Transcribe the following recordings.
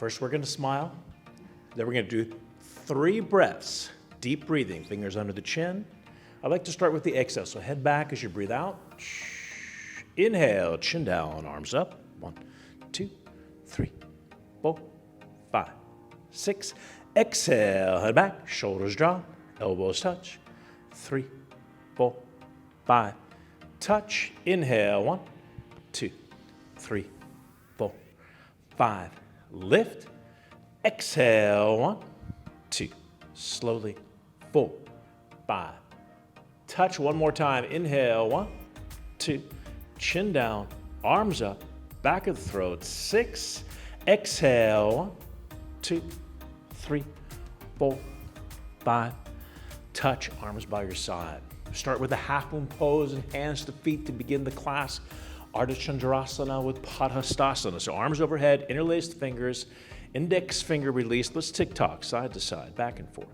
First, we're going to smile. Then we're going to do 3 breaths. Deep breathing, fingers under the chin. I like to start with the exhale, so head back as you breathe out. Inhale, chin down, arms up. 1, 2, 3, 4, 5, 6. Exhale, head back, shoulders drop, elbows touch. 3, 4, 5. Touch. Inhale, 1, 2, 3, 4, 5. Lift. Exhale, 1, 2. Slowly, 4, 5. Touch one more time. Inhale, 1, 2. Chin down, arms up, back of the throat. 6. Exhale, 1, 2, 3, 4, 5. Touch, arms by your side. Start with a half moon pose and hands to feet to begin the class. Ardha Chandrasana with Padhastasana. So arms overhead, interlaced fingers, index finger released. Let's tick-tock, side to side, back and forth.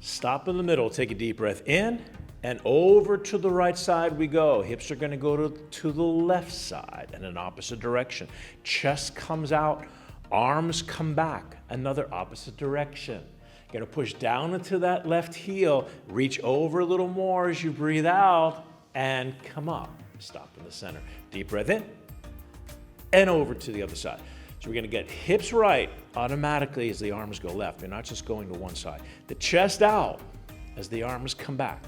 Stop in the middle, take a deep breath in, and over to the right side we go. Hips are going to go to the left side in an opposite direction. Chest comes out, arms come back, another opposite direction. You're going to push down into that left heel, reach over a little more as you breathe out, and come up. Stop in the center. Deep breath in, and over to the other side. So we're going to get hips right automatically as the arms go left. You're not just going to one side. The chest out as the arms come back.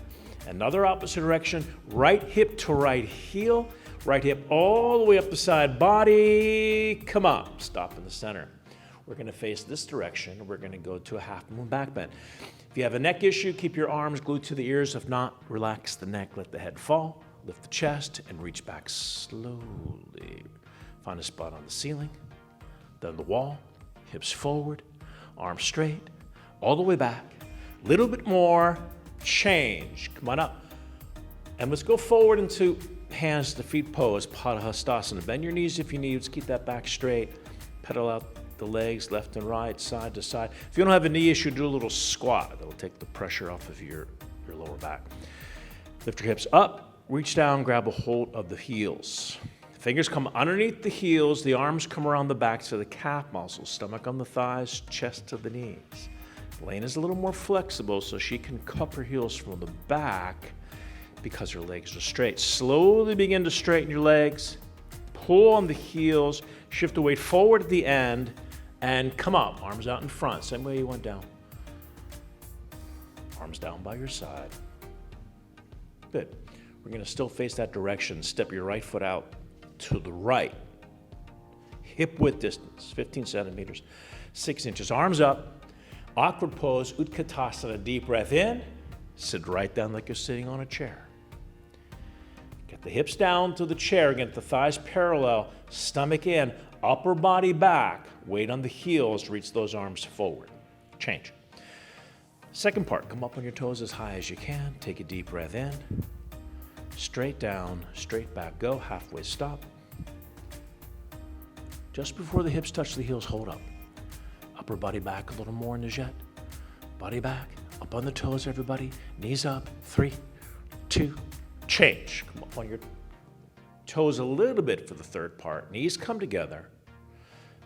Another opposite direction, right hip to right heel, right hip all the way up the side body. Come up. Stop in the center. We're going to face this direction. We're going to go to a half moon back bend. If you have a neck issue, keep your arms glued to the ears. If not, relax the neck, let the head fall, lift the chest, and reach back slowly. Find a spot on the ceiling, then the wall, hips forward, arms straight, all the way back. Little bit more, change. Come on up. And let's go forward into hands to feet pose, Padhastasana. Bend your knees if you need. Let's keep that back straight. Pedal out the legs left and right, side to side. If you don't have a knee issue, do a little squat. That'll take the pressure off of your lower back. Lift your hips up, reach down, grab a hold of the heels. Fingers come underneath the heels, the arms come around the back to the calf muscles, stomach on the thighs, chest to the knees. Elaine is a little more flexible so she can cup her heels from the back because her legs are straight. Slowly begin to straighten your legs, pull on the heels, shift the weight forward at the end, and come up, arms out in front, same way you went down. Arms down by your side. Good. We're going to still face that direction. Step your right foot out to the right. Hip width distance, 15 centimeters, 6 inches. Arms up, awkward pose, Utkatasana, deep breath in. Sit right down like you're sitting on a chair. Get the hips down to the chair, get the thighs parallel, stomach in, upper body back, weight on the heels, reach those arms forward. Change. Second part, come up on your toes as high as you can. Take a deep breath in. Straight down, straight back, go, halfway stop. Just before the hips touch the heels, hold up. Upper body back a little more in the jet. Body back, up on the toes, everybody. Knees up, 3, 2, change. Come up on your toes a little bit for the third part. Knees come together.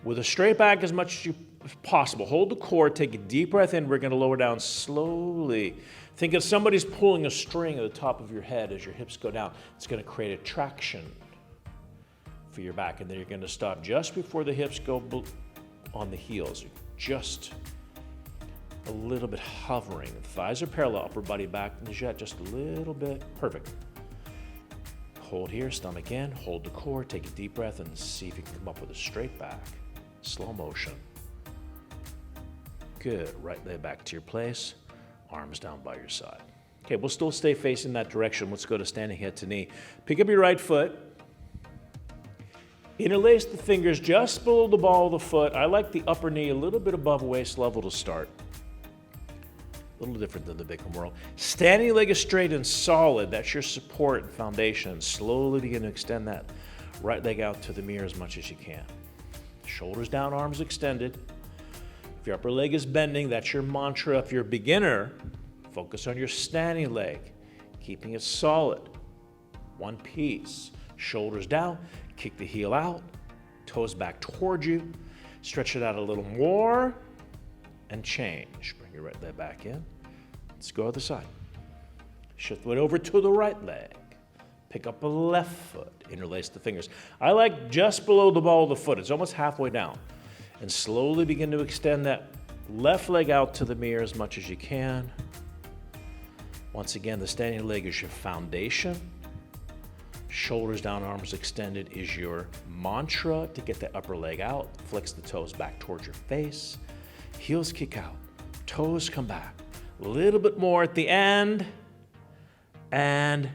With a straight back as much as possible. Hold the core, take a deep breath in. We're going to lower down slowly. Think of somebody's pulling a string at the top of your head as your hips go down. It's going to create a traction for your back. And then you're going to stop just before the hips go on the heels. Just a little bit hovering. The thighs are parallel, upper body back in the jet, just a little bit. Perfect. Hold here, stomach in, hold the core, take a deep breath, and see if you can come up with a straight back. Slow motion. Good. Right leg back to your place, arms down by your side. Okay, we'll still stay facing that direction. Let's go to standing head to knee. Pick up your right foot. Interlace the fingers just below the ball of the foot. I like the upper knee a little bit above waist level to start. A little different than the Bikram world. Standing leg is straight and solid. That's your support and foundation. Slowly begin to extend that right leg out to the mirror as much as you can. Shoulders down, arms extended. If your upper leg is bending, that's your mantra. If you're a beginner, focus on your standing leg, keeping it solid. One piece. Shoulders down, kick the heel out, toes back towards you. Stretch it out a little more and change. Bring your right leg back in. Let's go other side. Shift the weight over to the right leg. Pick up a left foot. Interlace the fingers. I like just below the ball of the foot. It's almost halfway down. And slowly begin to extend that left leg out to the mirror as much as you can. Once again, the standing leg is your foundation. Shoulders down, arms extended is your mantra to get the upper leg out. Flex the toes back towards your face. Heels kick out. Toes come back. A little bit more at the end. And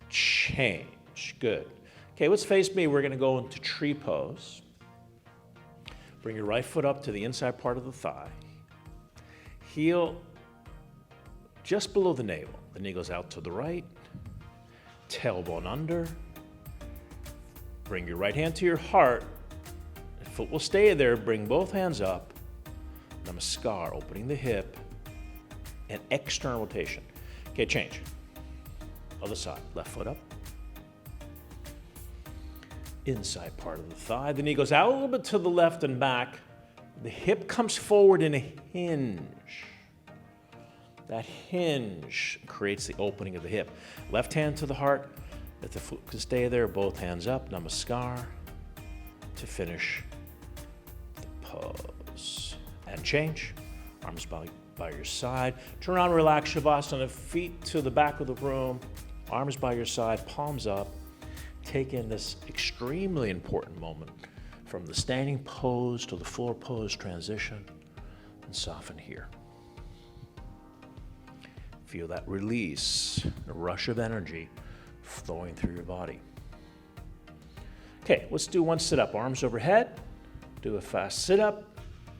change. Good. Okay, let's face me. We're going to go into tree pose. Bring your right foot up to the inside part of the thigh. Heel just below the navel. The knee goes out to the right. Tailbone under. Bring your right hand to your heart. The foot will stay there. Bring both hands up. Namaskar, opening the hip. And external rotation. Okay, change. Other side. Left foot up. Inside part of the thigh. The knee goes out a little bit to the left and back. The hip comes forward in a hinge. That hinge creates the opening of the hip. Left hand to the heart. If the foot can stay there, both hands up. Namaskar. To finish the pose. And change. Arms by your side. Turn around, relax shavasana. Feet to the back of the room. Arms by your side, palms up. Take in this extremely important moment from the standing pose to the floor pose transition and soften here. Feel that release, a rush of energy flowing through your body. Okay, let's do one sit-up. Arms overhead. Do a fast sit-up.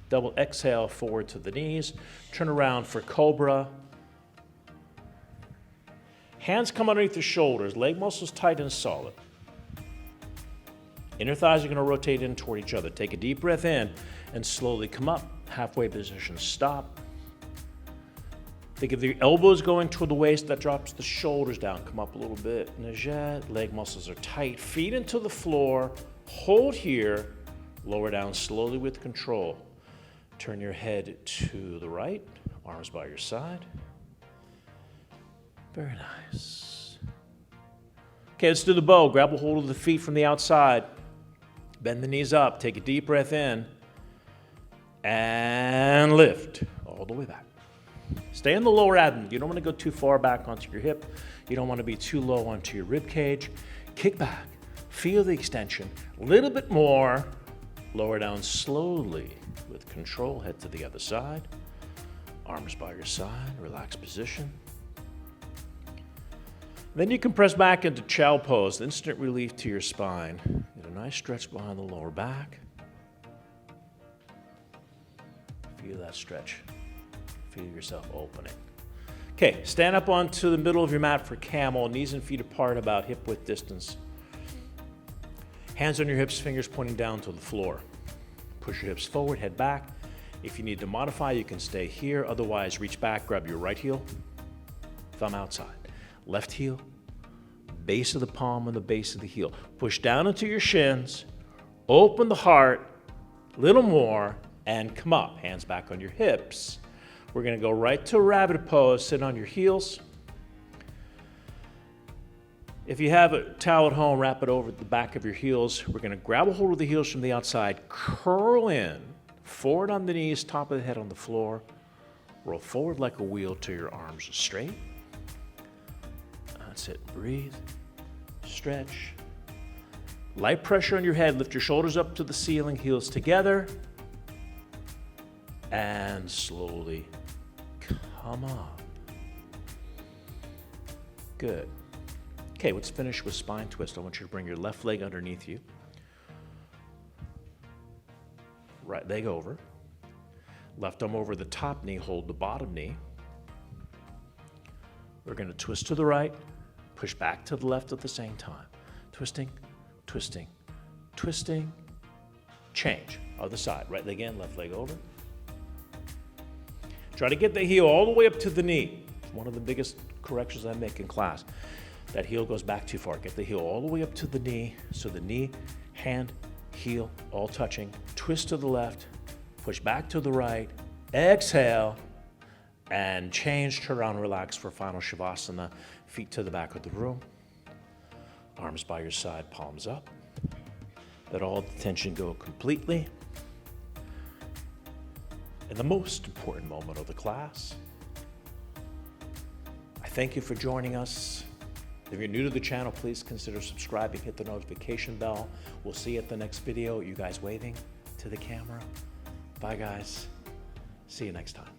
Double exhale forward to the knees. Turn around for Cobra. Hands come underneath the shoulders. Leg muscles tight and solid. Inner thighs are going to rotate in toward each other. Take a deep breath in and slowly come up. Halfway position, stop. Think of the elbows going toward the waist. That drops the shoulders down. Come up a little bit. Najat. Leg muscles are tight. Feet into the floor. Hold here. Lower down slowly with control. Turn your head to the right. Arms by your side. Very nice. Okay, let's do the bow. Grab a hold of the feet from the outside. Bend the knees up. Take a deep breath in. And lift all the way back. Stay in the lower abdomen. You don't want to go too far back onto your hip. You don't want to be too low onto your rib cage. Kick back. Feel the extension. A little bit more. Lower down slowly with control. Head to the other side. Arms by your side. Relaxed position. Then you can press back into chow pose. Instant relief to your spine. Get a nice stretch behind the lower back. Feel that stretch. Feel yourself opening. Okay, stand up onto the middle of your mat for camel. Knees and feet apart about hip width distance. Hands on your hips, fingers pointing down to the floor. Push your hips forward, head back. If you need to modify, you can stay here. Otherwise, reach back, grab your right heel, thumb outside. Left heel, base of the palm and the base of the heel. Push down into your shins, open the heart, little more, and come up. Hands back on your hips. We're going to go right to rabbit pose. Sit on your heels. If you have a towel at home, wrap it over the back of your heels. We're going to grab a hold of the heels from the outside, curl in, forward on the knees, top of the head on the floor. Roll forward like a wheel till your arms are straight. That's it. Breathe. Stretch. Light pressure on your head. Lift your shoulders up to the ceiling, heels together. And slowly come up. Good. Okay, let's finish with spine twist. I want you to bring your left leg underneath you. Right leg over. Left arm over the top knee, hold the bottom knee. We're going to twist to the right, push back to the left at the same time. Twisting, twisting, twisting, change. Other side, right leg in, left leg over. Try to get the heel all the way up to the knee. One of the biggest corrections I make in class. That heel goes back too far. Get the heel all the way up to the knee, so the knee, hand, heel all touching, twist to the left, push back to the right, exhale, and change, turn around, relax for Final Savasana. Feet to the back of the room, arms by your side, palms up. Let all the tension go completely. And the most important moment of the class, I thank you for joining us. If you're new to the channel, please consider subscribing, hit the notification bell. We'll see you at the next video. You guys waving to the camera. Bye guys. See you next time.